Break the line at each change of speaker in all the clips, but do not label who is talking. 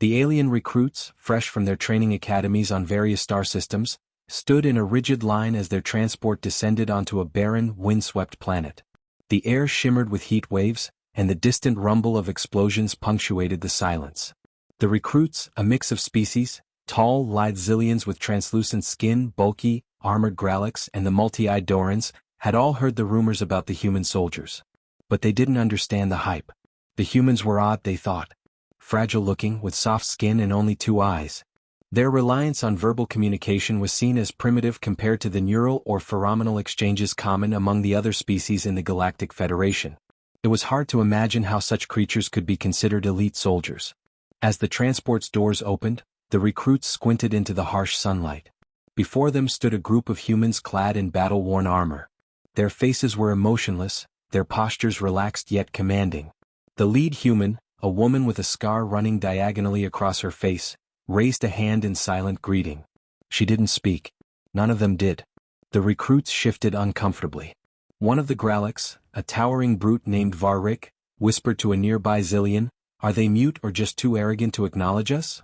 The alien recruits, fresh from their training academies on various star systems, stood in a rigid line as their transport descended onto a barren, windswept planet. The air shimmered with heat waves, and the distant rumble of explosions punctuated the silence. The recruits, a mix of species, tall, lithe Zillions with translucent skin, bulky, armored Gralix, and the multi-eyed Dorans, had all heard the rumors about the human soldiers. But they didn't understand the hype. The humans were odd, they thought. Fragile-looking, with soft skin and only 2 eyes. Their reliance on verbal communication was seen as primitive compared to the neural or pheromonal exchanges common among the other species in the Galactic Federation. It was hard to imagine how such creatures could be considered elite soldiers. As the transport's doors opened, the recruits squinted into the harsh sunlight. Before them stood a group of humans clad in battle-worn armor. Their faces were emotionless, their postures relaxed yet commanding. The lead human, a woman with a scar running diagonally across her face, raised a hand in silent greeting. She didn't speak. None of them did. The recruits shifted uncomfortably. One of the Gralix, a towering brute named Varric, whispered to a nearby Zillion, "Are they mute or just too arrogant to acknowledge us?"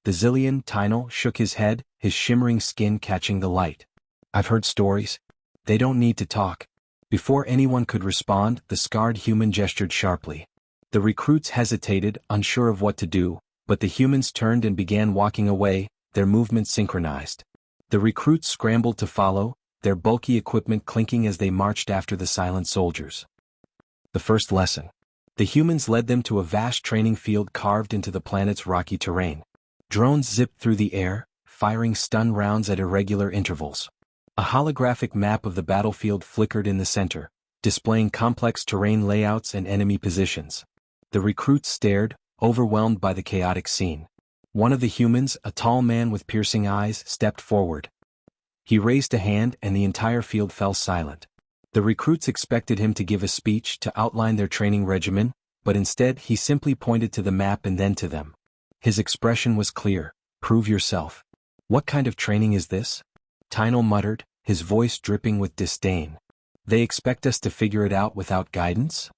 The Zillion, Tynel, shook his head, his shimmering skin catching the light. "I've heard stories. They don't need to talk." Before anyone could respond, the scarred human gestured sharply. The recruits hesitated, unsure of what to do, but the humans turned and began walking away, their movements synchronized. The recruits scrambled to follow, their bulky equipment clinking as they marched after the silent soldiers. The first lesson. The humans led them to a vast training field carved into the planet's rocky terrain. Drones zipped through the air, firing stun rounds at irregular intervals. A holographic map of the battlefield flickered in the center, displaying complex terrain layouts and enemy positions. The recruits stared, overwhelmed by the chaotic scene. One of the humans, a tall man with piercing eyes, stepped forward. He raised a hand and the entire field fell silent. The recruits expected him to give a speech to outline their training regimen, but instead he simply pointed to the map and then to them. His expression was clear: "Prove yourself." "What kind of training is this?" Tynel muttered, his voice dripping with disdain. "They expect us to figure it out without guidance?"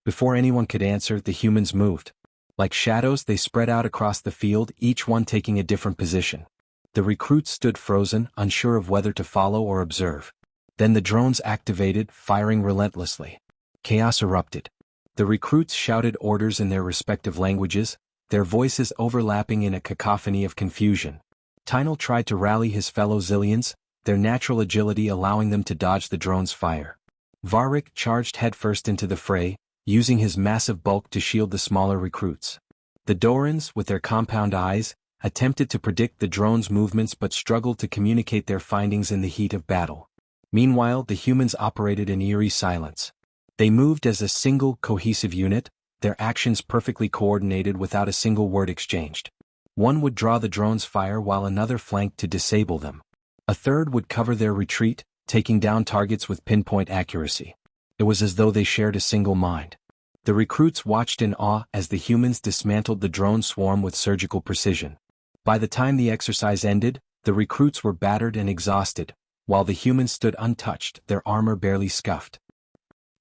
Before anyone could answer, the humans moved. Like shadows, they spread out across the field, each one taking a different position. The recruits stood frozen, unsure of whether to follow or observe. Then the drones activated, firing relentlessly. Chaos erupted. The recruits shouted orders in their respective languages, their voices overlapping in a cacophony of confusion. Tynel tried to rally his fellow Zillions, their natural agility allowing them to dodge the drone's fire. Varric charged headfirst into the fray, using his massive bulk to shield the smaller recruits. The Dorans, with their compound eyes, attempted to predict the drone's movements but struggled to communicate their findings in the heat of battle. Meanwhile, the humans operated in eerie silence. They moved as a single, cohesive unit, their actions perfectly coordinated without a single word exchanged. One would draw the drone's fire while another flanked to disable them. A third would cover their retreat, taking down targets with pinpoint accuracy. It was as though they shared a single mind. The recruits watched in awe as the humans dismantled the drone swarm with surgical precision. By the time the exercise ended, the recruits were battered and exhausted, while the humans stood untouched, their armor barely scuffed.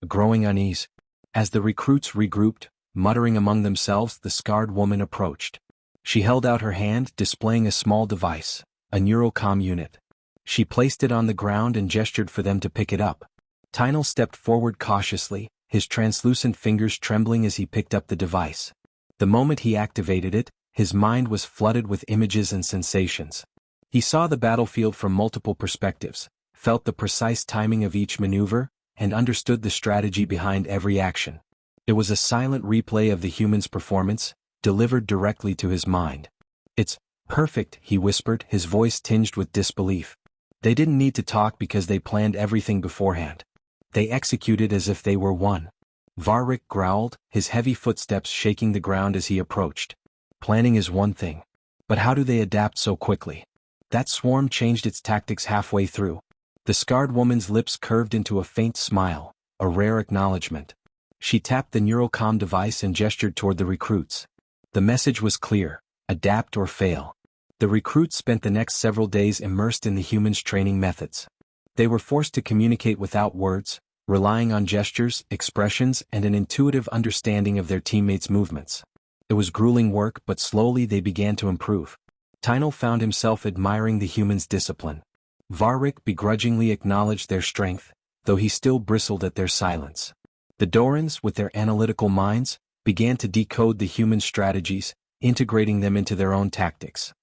A growing unease. As the recruits regrouped, muttering among themselves, the scarred woman approached. She held out her hand, displaying a small device, a neurocom unit. She placed it on the ground and gestured for them to pick it up. Tynel stepped forward cautiously, his translucent fingers trembling as he picked up the device. The moment he activated it, his mind was flooded with images and sensations. He saw the battlefield from multiple perspectives, felt the precise timing of each maneuver, and understood the strategy behind every action. It was a silent replay of the human's performance, delivered directly to his mind. "It's perfect," he whispered, his voice tinged with disbelief. They didn't need to talk because they planned everything beforehand. They executed as if they were one. Varric growled, his heavy footsteps shaking the ground as he approached. Planning is one thing. But how do they adapt so quickly? That swarm changed its tactics halfway through. The scarred woman's lips curved into a faint smile, a rare acknowledgement. She tapped the neurocom device and gestured toward the recruits. The message was clear: adapt or fail. The recruits spent the next several days immersed in the humans' training methods. They were forced to communicate without words, relying on gestures, expressions, and an intuitive understanding of their teammates' movements. It was grueling work, but slowly they began to improve. Tynel found himself admiring the humans' discipline. Varric begrudgingly acknowledged their strength, though he still bristled at their silence. The Dorans, with their analytical minds, began to decode the human strategies, integrating them into their own tactics.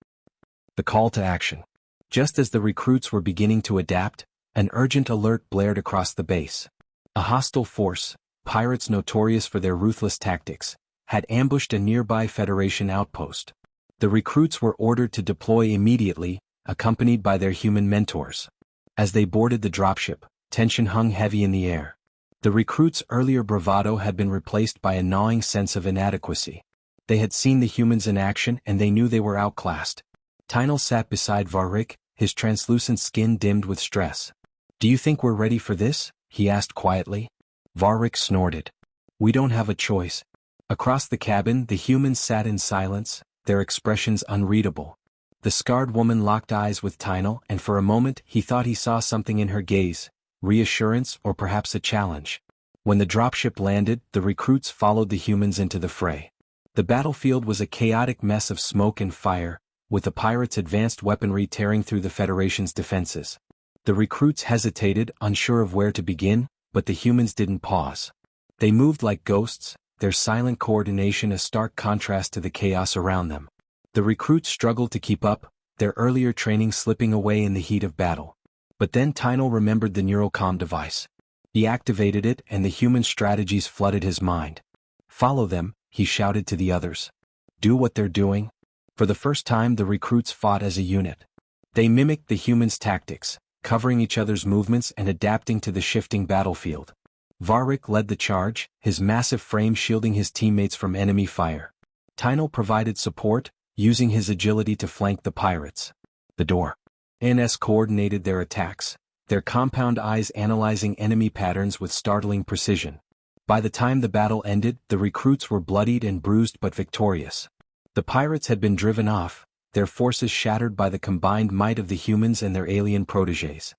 The call to action. Just as the recruits were beginning to adapt, an urgent alert blared across the base. A hostile force, pirates notorious for their ruthless tactics, had ambushed a nearby Federation outpost. The recruits were ordered to deploy immediately, accompanied by their human mentors. As they boarded the dropship, tension hung heavy in the air. The recruits' earlier bravado had been replaced by a gnawing sense of inadequacy. They had seen the humans in action and they knew they were outclassed. Tynel sat beside Varric, his translucent skin dimmed with stress. "Do you think we're ready for this?" he asked quietly. Varric snorted. "We don't have a choice." Across the cabin, the humans sat in silence, their expressions unreadable. The scarred woman locked eyes with Tynel, and for a moment he thought he saw something in her gaze, reassurance or perhaps a challenge. When the dropship landed, the recruits followed the humans into the fray. The battlefield was a chaotic mess of smoke and fire, with the pirates' advanced weaponry tearing through the Federation's defenses. The recruits hesitated, unsure of where to begin, but the humans didn't pause. They moved like ghosts, their silent coordination a stark contrast to the chaos around them. The recruits struggled to keep up, their earlier training slipping away in the heat of battle. But then Tynel remembered the neural comm device. He activated it and the human strategies flooded his mind. "Follow them," he shouted to the others. "Do what they're doing." For the first time the recruits fought as a unit. They mimicked the humans' tactics, covering each other's movements and adapting to the shifting battlefield. Varric led the charge, his massive frame shielding his teammates from enemy fire. Tynel provided support, using his agility to flank the pirates. The Dorans coordinated their attacks, their compound eyes analyzing enemy patterns with startling precision. By the time the battle ended, the recruits were bloodied and bruised but victorious. The pirates had been driven off, their forces shattered by the combined might of the humans and their alien protégés.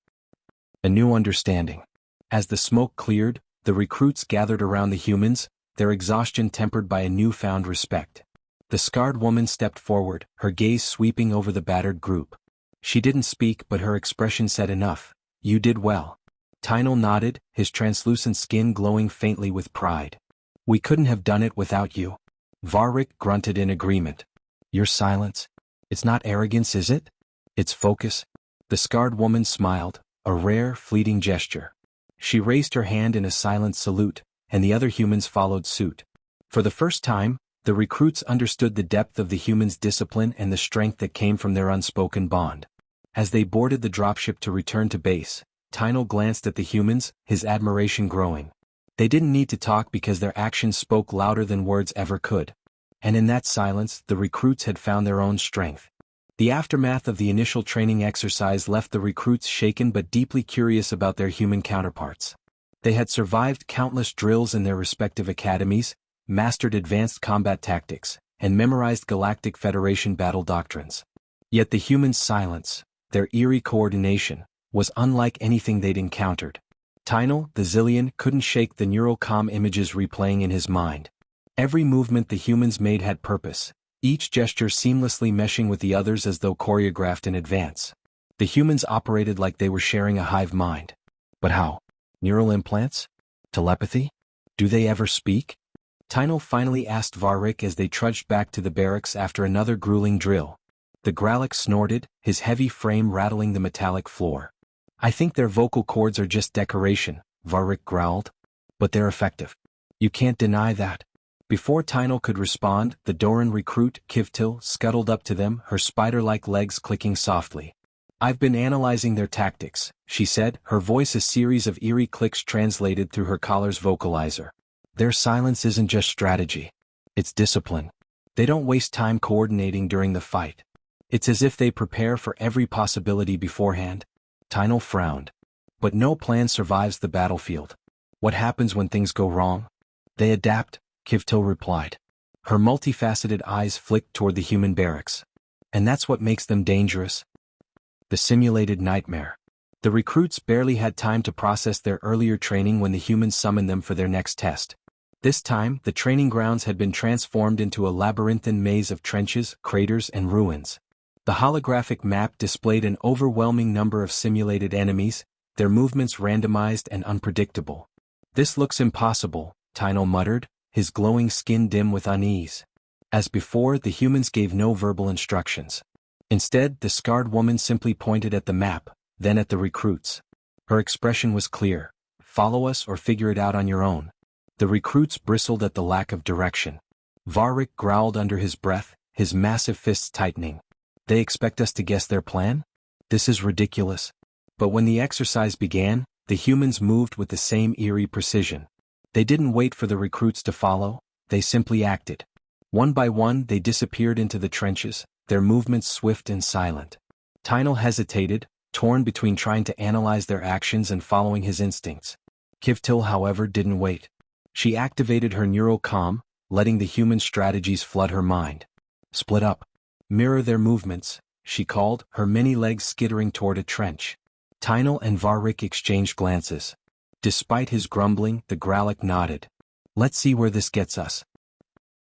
A new understanding. As the smoke cleared, the recruits gathered around the humans, their exhaustion tempered by a newfound respect. The scarred woman stepped forward, her gaze sweeping over the battered group. She didn't speak, but her expression said enough. "You did well." Tynel nodded, his translucent skin glowing faintly with pride. "We couldn't have done it without you." Varric grunted in agreement. "Your silence? It's not arrogance, is it? It's focus." The scarred woman smiled, a rare, fleeting gesture. She raised her hand in a silent salute, and the other humans followed suit. For the first time, the recruits understood the depth of the humans' discipline and the strength that came from their unspoken bond. As they boarded the dropship to return to base, Tynel glanced at the humans, his admiration growing. They didn't need to talk because their actions spoke louder than words ever could. And in that silence, the recruits had found their own strength. The aftermath of the initial training exercise left the recruits shaken but deeply curious about their human counterparts. They had survived countless drills in their respective academies, mastered advanced combat tactics, and memorized Galactic Federation battle doctrines. Yet the humans' silence, their eerie coordination, was unlike anything they'd encountered. Tynel, the Zillion, couldn't shake the neural comm images replaying in his mind. Every movement the humans made had purpose, each gesture seamlessly meshing with the others as though choreographed in advance. The humans operated like they were sharing a hive mind. But how? Neural implants? Telepathy? Do they ever speak? Tynel finally asked Varric as they trudged back to the barracks after another grueling drill. The Gralix snorted, his heavy frame rattling the metallic floor. "I think their vocal cords are just decoration," Varric growled. "But they're effective. You can't deny that." Before Tynel could respond, the Doran recruit, Kivtil, scuttled up to them, her spider-like legs clicking softly. "I've been analyzing their tactics," she said, her voice a series of eerie clicks translated through her collar's vocalizer. "Their silence isn't just strategy. It's discipline. They don't waste time coordinating during the fight. It's as if they prepare for every possibility beforehand." Tynel frowned. "But no plan survives the battlefield. What happens when things go wrong?" "They adapt," Kivtil replied. Her multifaceted eyes flicked toward the human barracks. "And that's what makes them dangerous." The simulated nightmare. The recruits barely had time to process their earlier training when the humans summoned them for their next test. This time, the training grounds had been transformed into a labyrinthine maze of trenches, craters, and ruins. The holographic map displayed an overwhelming number of simulated enemies, their movements randomized and unpredictable. "This looks impossible," Tynel muttered, his glowing skin dim with unease. As before, the humans gave no verbal instructions. Instead, the scarred woman simply pointed at the map, then at the recruits. Her expression was clear: "Follow us or figure it out on your own." The recruits bristled at the lack of direction. Varric growled under his breath, his massive fists tightening. "They expect us to guess their plan? This is ridiculous." But when the exercise began, the humans moved with the same eerie precision. They didn't wait for the recruits to follow, they simply acted. One by one they disappeared into the trenches, their movements swift and silent. Tynel hesitated, torn between trying to analyze their actions and following his instincts. Kivtil, however, didn't wait. She activated her neural comm, letting the human strategies flood her mind. "Split up. Mirror their movements," she called, her many legs skittering toward a trench. Tynel and Varric exchanged glances. Despite his grumbling, the Grallic nodded. "Let's see where this gets us."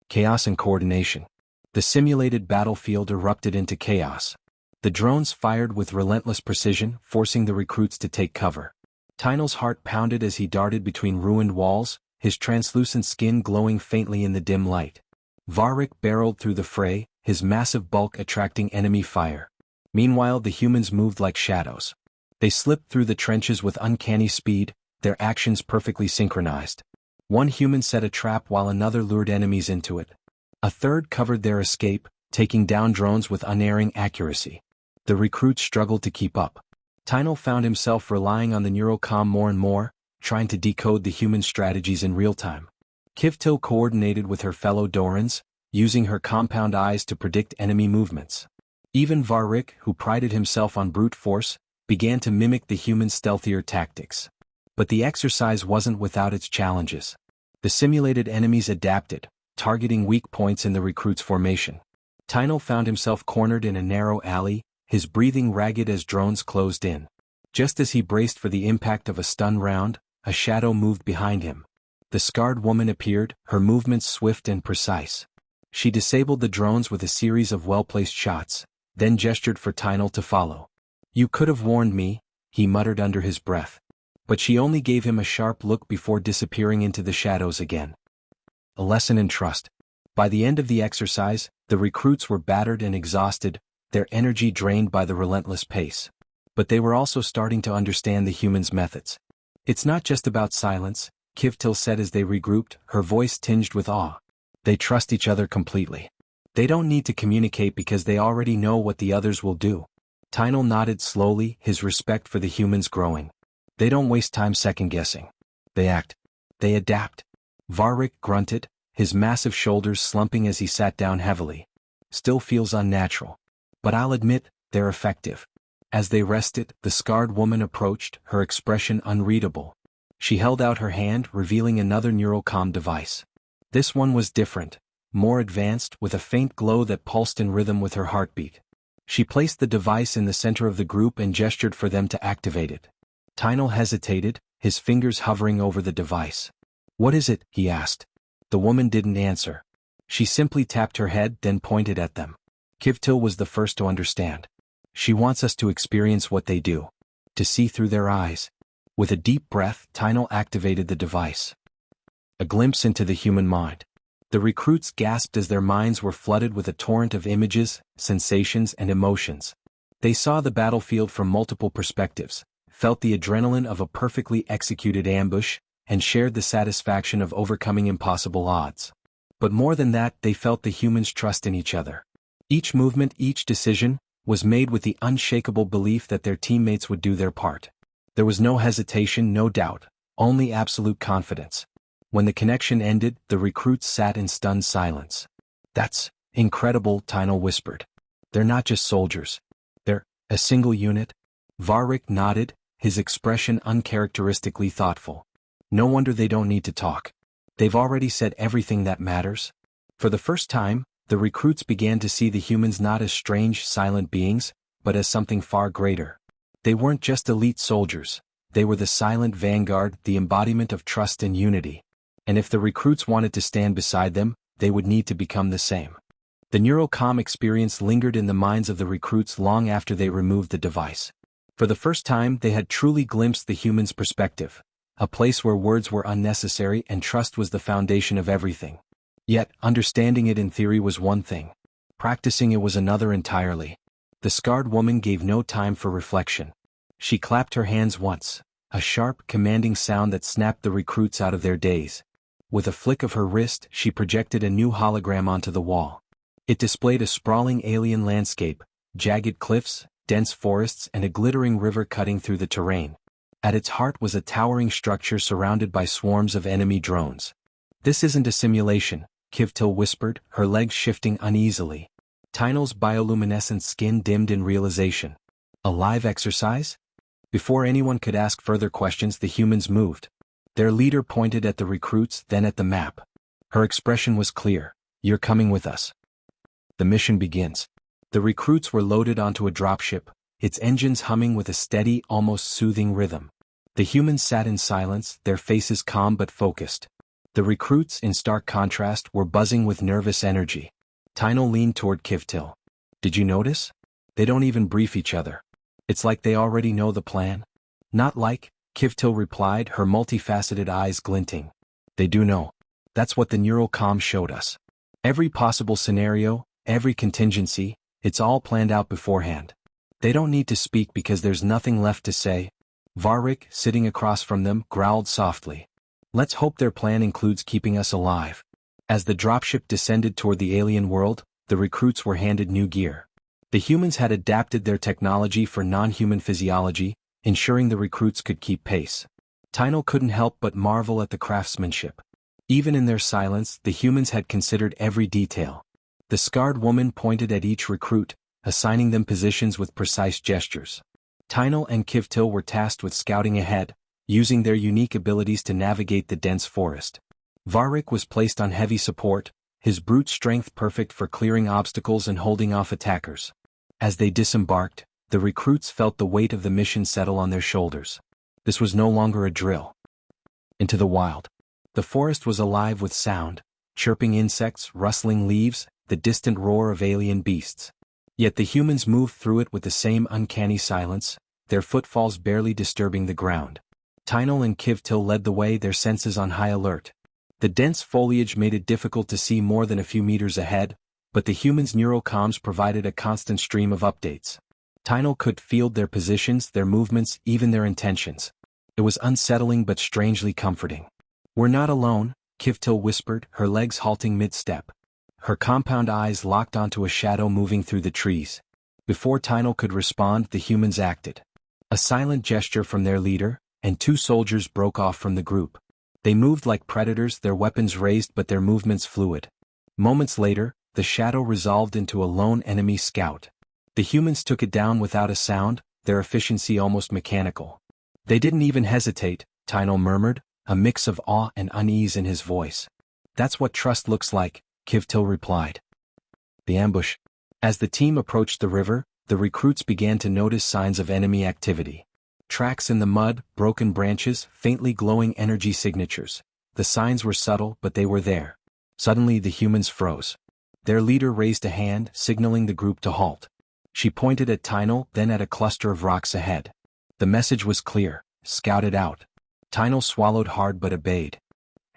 Chaos and coordination. The simulated battlefield erupted into chaos. The drones fired with relentless precision, forcing the recruits to take cover. Tynel's heart pounded as he darted between ruined walls, his translucent skin glowing faintly in the dim light. Varric barreled through the fray, his massive bulk attracting enemy fire. Meanwhile, the humans moved like shadows. They slipped through the trenches with uncanny speed, their actions perfectly synchronized. One human set a trap while another lured enemies into it. A third covered their escape, taking down drones with unerring accuracy. The recruits struggled to keep up. Tynel found himself relying on the neural comm more and more, trying to decode the human strategies in real time. Kivtil coordinated with her fellow Dorans, using her compound eyes to predict enemy movements. Even Varric, who prided himself on brute force, began to mimic the human stealthier tactics. But the exercise wasn't without its challenges. The simulated enemies adapted, targeting weak points in the recruits' formation. Tynel found himself cornered in a narrow alley, his breathing ragged as drones closed in. Just as he braced for the impact of a stun round, a shadow moved behind him. The scarred woman appeared, her movements swift and precise. She disabled the drones with a series of well-placed shots, then gestured for Tynel to follow. "You could have warned me," he muttered under his breath. But she only gave him a sharp look before disappearing into the shadows again. A lesson in trust. By the end of the exercise, the recruits were battered and exhausted, their energy drained by the relentless pace. But they were also starting to understand the humans' methods. "It's not just about silence," Kivtil said as they regrouped, her voice tinged with awe. "They trust each other completely. They don't need to communicate because they already know what the others will do." Tynel nodded slowly, his respect for the humans growing. "They don't waste time second-guessing. They act. They adapt." Varric grunted, his massive shoulders slumping as he sat down heavily. "Still feels unnatural. But I'll admit, they're effective." As they rested, the scarred woman approached, her expression unreadable. She held out her hand, revealing another neural comm device. This one was different, more advanced, with a faint glow that pulsed in rhythm with her heartbeat. She placed the device in the center of the group and gestured for them to activate it. Tynel hesitated, his fingers hovering over the device. "What is it?" he asked. The woman didn't answer. She simply tapped her head, then pointed at them. Kivtil was the first to understand. "She wants us to experience what they do. To see through their eyes." With a deep breath, Tynel activated the device. A glimpse into the human mind. The recruits gasped as their minds were flooded with a torrent of images, sensations, and emotions. They saw the battlefield from multiple perspectives, felt the adrenaline of a perfectly executed ambush, and shared the satisfaction of overcoming impossible odds. But more than that, they felt the humans' trust in each other. Each movement, each decision, was made with the unshakable belief that their teammates would do their part. There was no hesitation, no doubt, only absolute confidence. When the connection ended, the recruits sat in stunned silence. "That's incredible," Tynel whispered. "They're not just soldiers. They're a single unit." Varric nodded, his expression uncharacteristically thoughtful. "No wonder they don't need to talk. They've already said everything that matters." For the first time, the recruits began to see the humans not as strange, silent beings, but as something far greater. They weren't just elite soldiers. They were the silent vanguard, the embodiment of trust and unity. And if the recruits wanted to stand beside them, they would need to become the same. The neurocom experience lingered in the minds of the recruits long after they removed the device. For the first time, they had truly glimpsed the human's perspective, a place where words were unnecessary and trust was the foundation of everything. Yet, understanding it in theory was one thing. Practicing it was another entirely. The scarred woman gave no time for reflection. She clapped her hands once, a sharp, commanding sound that snapped the recruits out of their daze. With a flick of her wrist, she projected a new hologram onto the wall. It displayed a sprawling alien landscape, jagged cliffs, dense forests, and a glittering river cutting through the terrain. At its heart was a towering structure surrounded by swarms of enemy drones. "This isn't a simulation," Kivtil whispered, her legs shifting uneasily. Tynel's bioluminescent skin dimmed in realization. A live exercise? Before anyone could ask further questions, the humans moved. Their leader pointed at the recruits, then at the map. Her expression was clear. "You're coming with us." The mission begins. The recruits were loaded onto a dropship, its engines humming with a steady, almost soothing rhythm. The humans sat in silence, their faces calm but focused. The recruits, in stark contrast, were buzzing with nervous energy. Tynel leaned toward Kivtil. "Did you notice? They don't even brief each other. It's like they already know the plan." "Not like," Kivtil replied, her multifaceted eyes glinting. "They do know. That's what the neural comm showed us. Every possible scenario, every contingency, it's all planned out beforehand. They don't need to speak because there's nothing left to say." Varric, sitting across from them, growled softly. "Let's hope their plan includes keeping us alive." As the dropship descended toward the alien world, the recruits were handed new gear. The humans had adapted their technology for non-human physiology, ensuring the recruits could keep pace. Tynel couldn't help but marvel at the craftsmanship. Even in their silence, the humans had considered every detail. The scarred woman pointed at each recruit, assigning them positions with precise gestures. Tynel and Kivtil were tasked with scouting ahead, using their unique abilities to navigate the dense forest. Varric was placed on heavy support, his brute strength perfect for clearing obstacles and holding off attackers. As they disembarked, the recruits felt the weight of the mission settle on their shoulders. This was no longer a drill. Into the wild. The forest was alive with sound, chirping insects, rustling leaves, the distant roar of alien beasts. Yet the humans moved through it with the same uncanny silence, their footfalls barely disturbing the ground. Tynel and Kivtil led the way, their senses on high alert. The dense foliage made it difficult to see more than a few meters ahead, but the humans' neurocomms provided a constant stream of updates. Tynel could field their positions, their movements, even their intentions. It was unsettling but strangely comforting. "We're not alone," Kivtil whispered, her legs halting mid-step. Her compound eyes locked onto a shadow moving through the trees. Before Tynel could respond, the humans acted. A silent gesture from their leader, and two soldiers broke off from the group. They moved like predators, their weapons raised but their movements fluid. Moments later, the shadow resolved into a lone enemy scout. The humans took it down without a sound, their efficiency almost mechanical. "They didn't even hesitate," Tynel murmured, a mix of awe and unease in his voice. "That's what trust looks like," Kivtil replied. The ambush. As the team approached the river, the recruits began to notice signs of enemy activity. Tracks in the mud, broken branches, faintly glowing energy signatures. The signs were subtle, but they were there. Suddenly the humans froze. Their leader raised a hand, signaling the group to halt. She pointed at Tynel, then at a cluster of rocks ahead. The message was clear: scout it out. Tynel swallowed hard but obeyed.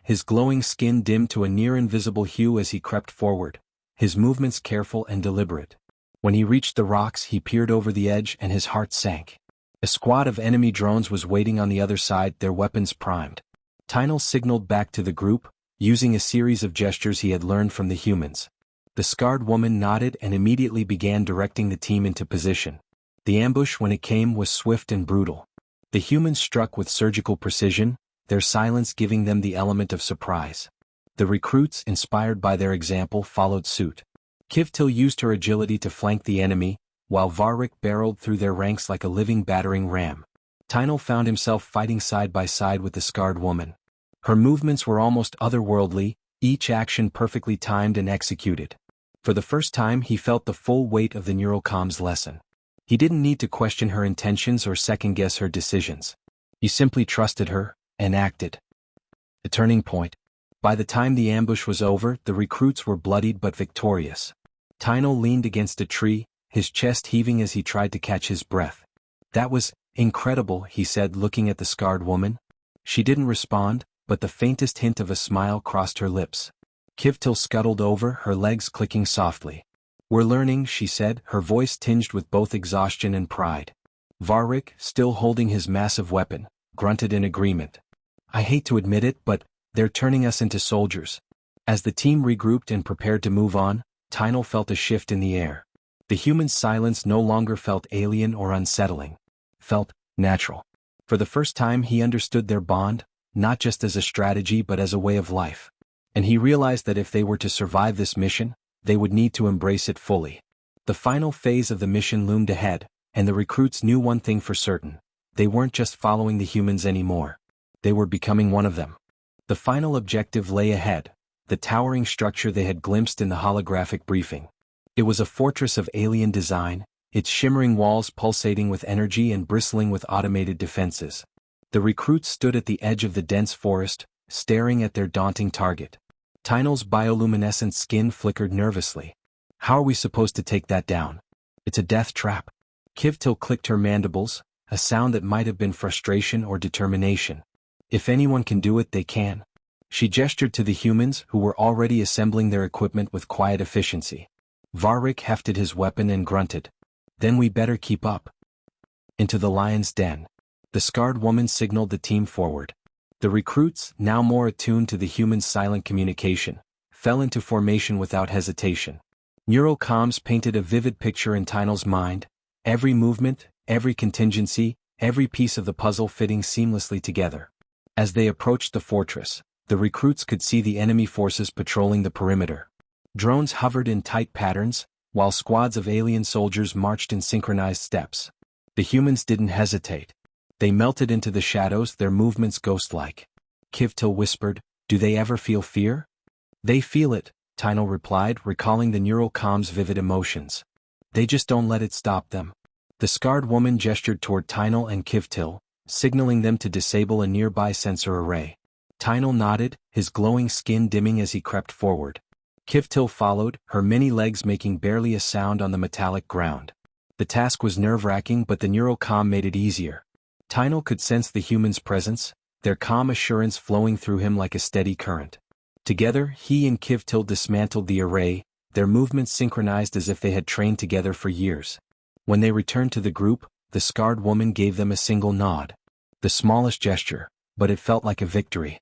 His glowing skin dimmed to a near-invisible hue as he crept forward, his movements careful and deliberate. When he reached the rocks, he peered over the edge and his heart sank. A squad of enemy drones was waiting on the other side, their weapons primed. Tynel signaled back to the group, using a series of gestures he had learned from the humans. The scarred woman nodded and immediately began directing the team into position. The ambush, when it came, was swift and brutal. The humans struck with surgical precision, their silence giving them the element of surprise. The recruits, inspired by their example, followed suit. Kivtil used her agility to flank the enemy, while Varric barreled through their ranks like a living battering ram. Tynel found himself fighting side by side with the scarred woman. Her movements were almost otherworldly, each action perfectly timed and executed. For the first time he felt the full weight of the neurocomms lesson. He didn't need to question her intentions or second-guess her decisions. He simply trusted her, and acted. A turning point. By the time the ambush was over, the recruits were bloodied but victorious. Tino leaned against a tree, his chest heaving as he tried to catch his breath. "That was incredible," he said, looking at the scarred woman. She didn't respond, but the faintest hint of a smile crossed her lips. Kivtil scuttled over, her legs clicking softly. "We're learning," she said, her voice tinged with both exhaustion and pride. Varric, still holding his massive weapon, grunted in agreement. "I hate to admit it, but they're turning us into soldiers." As the team regrouped and prepared to move on, Tino felt a shift in the air. The human's silence no longer felt alien or unsettling. Felt natural. For the first time he understood their bond, not just as a strategy but as a way of life. And he realized that if they were to survive this mission, they would need to embrace it fully. The final phase of the mission loomed ahead, and the recruits knew one thing for certain: they weren't just following the humans anymore. They were becoming one of them. The final objective lay ahead, the towering structure they had glimpsed in the holographic briefing. It was a fortress of alien design, its shimmering walls pulsating with energy and bristling with automated defenses. The recruits stood at the edge of the dense forest, staring at their daunting target. Tino's bioluminescent skin flickered nervously. "How are we supposed to take that down? It's a death trap." Kivtil clicked her mandibles, a sound that might have been frustration or determination. "If anyone can do it, they can." She gestured to the humans, who were already assembling their equipment with quiet efficiency. Varric hefted his weapon and grunted. "Then we better keep up." Into the lion's den. The scarred woman signaled the team forward. The recruits, now more attuned to the human's silent communication, fell into formation without hesitation. Neural comms painted a vivid picture in Tino's mind, every movement, every contingency, every piece of the puzzle fitting seamlessly together. As they approached the fortress, the recruits could see the enemy forces patrolling the perimeter. Drones hovered in tight patterns, while squads of alien soldiers marched in synchronized steps. The humans didn't hesitate. They melted into the shadows, their movements ghost-like. Kivtil whispered, "Do they ever feel fear?" "They feel it," Tino replied, recalling the neural comm's vivid emotions. "They just don't let it stop them." The scarred woman gestured toward Tino and Kivtil, signaling them to disable a nearby sensor array. Tino nodded, his glowing skin dimming as he crept forward. Kivtil followed, her many legs making barely a sound on the metallic ground. The task was nerve-wracking, but the neural comm made it easier. Tino could sense the human's presence, their calm assurance flowing through him like a steady current. Together, he and Kivtil dismantled the array, their movements synchronized as if they had trained together for years. When they returned to the group, the scarred woman gave them a single nod. The smallest gesture, but it felt like a victory.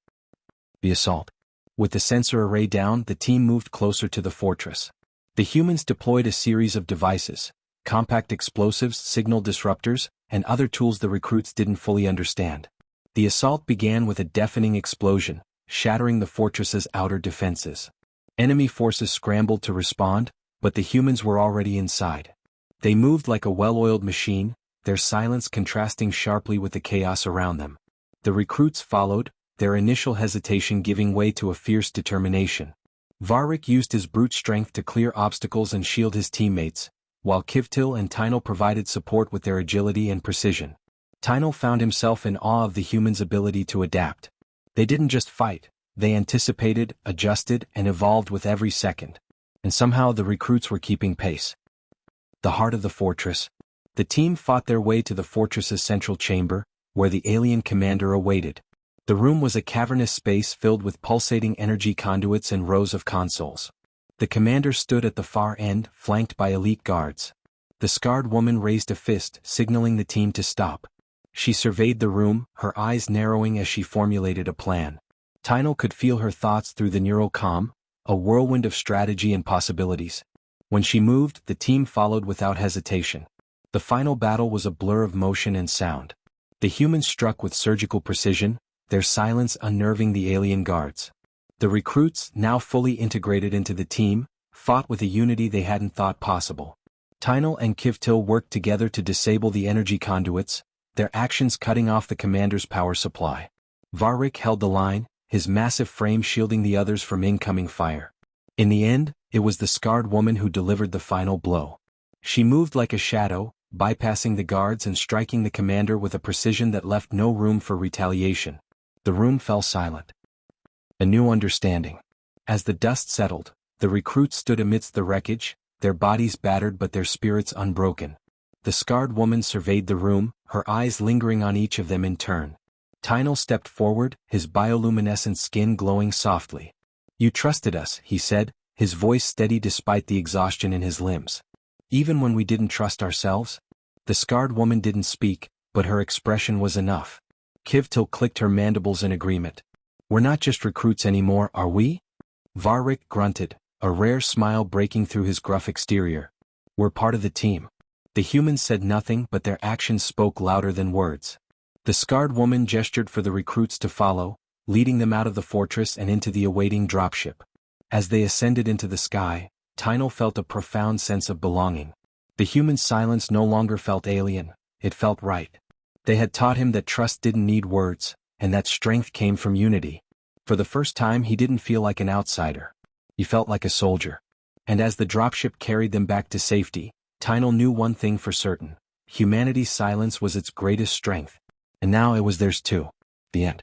The assault. With the sensor array down, the team moved closer to the fortress. The humans deployed a series of devices, compact explosives, signal disruptors, and other tools the recruits didn't fully understand. The assault began with a deafening explosion, shattering the fortress's outer defenses. Enemy forces scrambled to respond, but the humans were already inside. They moved like a well-oiled machine, their silence contrasting sharply with the chaos around them. The recruits followed, their initial hesitation giving way to a fierce determination. Varric used his brute strength to clear obstacles and shield his teammates, while Kivtil and Tino provided support with their agility and precision. Tino found himself in awe of the humans' ability to adapt. They didn't just fight, they anticipated, adjusted, and evolved with every second. And somehow the recruits were keeping pace. The heart of the fortress. The team fought their way to the fortress's central chamber, where the alien commander awaited. The room was a cavernous space filled with pulsating energy conduits and rows of consoles. The commander stood at the far end, flanked by elite guards. The scarred woman raised a fist, signaling the team to stop. She surveyed the room, her eyes narrowing as she formulated a plan. Tino could feel her thoughts through the neural comm, a whirlwind of strategy and possibilities. When she moved, the team followed without hesitation. The final battle was a blur of motion and sound. The humans struck with surgical precision, their silence unnerving the alien guards. The recruits, now fully integrated into the team, fought with a unity they hadn't thought possible. Tino and Kivtil worked together to disable the energy conduits, their actions cutting off the commander's power supply. Varric held the line, his massive frame shielding the others from incoming fire. In the end, it was the scarred woman who delivered the final blow. She moved like a shadow, bypassing the guards and striking the commander with a precision that left no room for retaliation. The room fell silent. A new understanding. As the dust settled, the recruits stood amidst the wreckage, their bodies battered but their spirits unbroken. The scarred woman surveyed the room, her eyes lingering on each of them in turn. Tynel stepped forward, his bioluminescent skin glowing softly. "You trusted us," he said, his voice steady despite the exhaustion in his limbs. "Even when we didn't trust ourselves?" The scarred woman didn't speak, but her expression was enough. Kivtil clicked her mandibles in agreement. "We're not just recruits anymore, are we?" Varric grunted, a rare smile breaking through his gruff exterior. "We're part of the team." The humans said nothing, but their actions spoke louder than words. The scarred woman gestured for the recruits to follow, leading them out of the fortress and into the awaiting dropship. As they ascended into the sky, Tynel felt a profound sense of belonging. The human silence no longer felt alien, it felt right. They had taught him that trust didn't need words, and that strength came from unity. For the first time he didn't feel like an outsider. He felt like a soldier. And as the dropship carried them back to safety, Tynel knew one thing for certain: humanity's silence was its greatest strength. And now it was theirs too. The end.